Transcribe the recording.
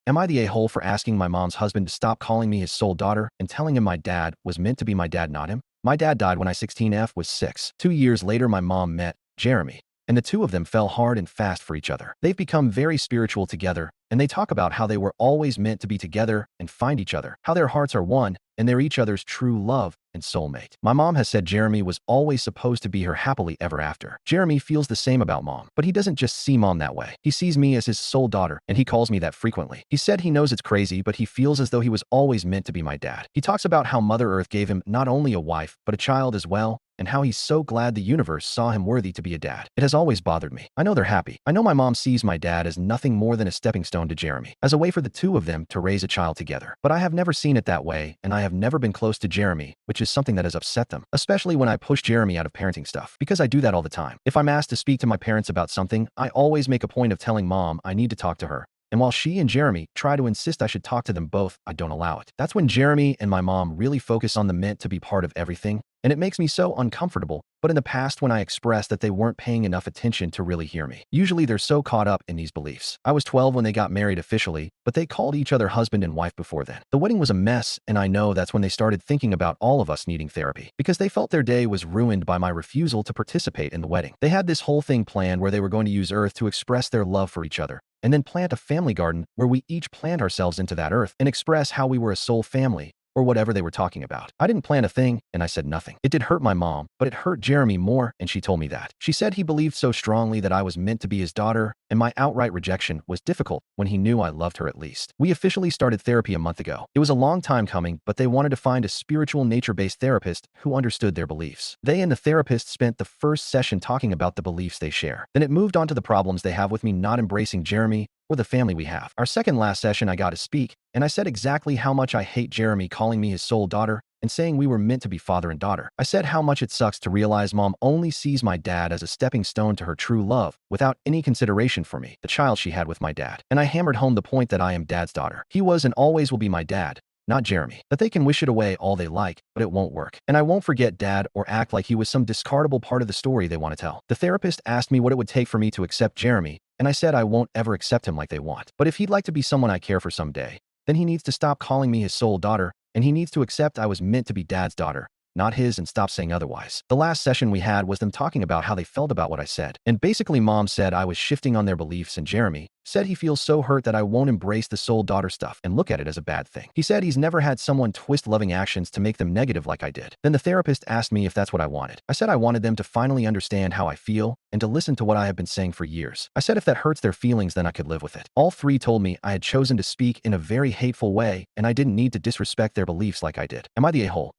Am I the a-hole for asking my mom's husband to stop calling me his soul daughter and telling him my dad was meant to be my dad, not him? My dad died when I 16F was 6. 2 years later, my mom met Jeremy, and the two of them fell hard and fast for each other. They've become very spiritual together, and they talk about how they were always meant to be together and find each other, how their hearts are one, and they're each other's true love and soulmate. My mom has said Jeremy was always supposed to be her happily ever after. Jeremy feels the same about mom, but he doesn't just see mom that way. He sees me as his soul daughter, and he calls me that frequently. He said he knows it's crazy, but he feels as though he was always meant to be my dad. He talks about how Mother Earth gave him not only a wife, but a child as well, and how he's so glad the universe saw him worthy to be a dad. It has always bothered me. I know they're happy. I know my mom sees my dad as nothing more than a stepping stone to Jeremy, as a way for the two of them to raise a child together. But I have never seen it that way, and I have never been close to Jeremy, which is something that has upset them, especially when I push Jeremy out of parenting stuff, because I do that all the time. If I'm asked to speak to my parents about something, I always make a point of telling mom I need to talk to her. And while she and Jeremy try to insist I should talk to them both, I don't allow it. That's when Jeremy and my mom really focus on the meant to be part of everything, and it makes me so uncomfortable. But in the past, when I expressed that they weren't paying enough attention to really hear me, usually they're so caught up in these beliefs. I was 12 when they got married officially, but they called each other husband and wife before then. The wedding was a mess, and I know that's when they started thinking about all of us needing therapy, because they felt their day was ruined by my refusal to participate in the wedding. They had this whole thing planned where they were going to use Earth to express their love for each other, and then plant a family garden where we each plant ourselves into that earth and express how we were a soul family, or whatever they were talking about. I didn't plan a thing, and I said nothing. It did hurt my mom, but it hurt Jeremy more, and she told me that. She said he believed so strongly that I was meant to be his daughter, and my outright rejection was difficult when he knew I loved her at least. We officially started therapy a month ago. It was a long time coming, but they wanted to find a spiritual nature-based therapist who understood their beliefs. They and the therapist spent the first session talking about the beliefs they share. Then it moved on to the problems they have with me not embracing Jeremy or the family we have. Our second last session, I got to speak, and I said exactly how much I hate Jeremy calling me his soul daughter and saying we were meant to be father and daughter. I said how much it sucks to realize mom only sees my dad as a stepping stone to her true love without any consideration for me, the child she had with my dad. And I hammered home the point that I am dad's daughter. He was and always will be my dad, not Jeremy. That they can wish it away all they like, but it won't work. And I won't forget dad or act like he was some discardable part of the story they want to tell. The therapist asked me what it would take for me to accept Jeremy, and I said I won't ever accept him like they want. But if he'd like to be someone I care for someday, then he needs to stop calling me his soul daughter, and he needs to accept I was meant to be dad's daughter, not his, and stop saying otherwise. The last session we had was them talking about how they felt about what I said. And basically mom said I was shifting on their beliefs, and Jeremy said he feels so hurt that I won't embrace the soul daughter stuff and look at it as a bad thing. He said he's never had someone twist loving actions to make them negative like I did. Then the therapist asked me if that's what I wanted. I said I wanted them to finally understand how I feel and to listen to what I have been saying for years. I said if that hurts their feelings, then I could live with it. All three told me I had chosen to speak in a very hateful way, and I didn't need to disrespect their beliefs like I did. Am I the a-hole?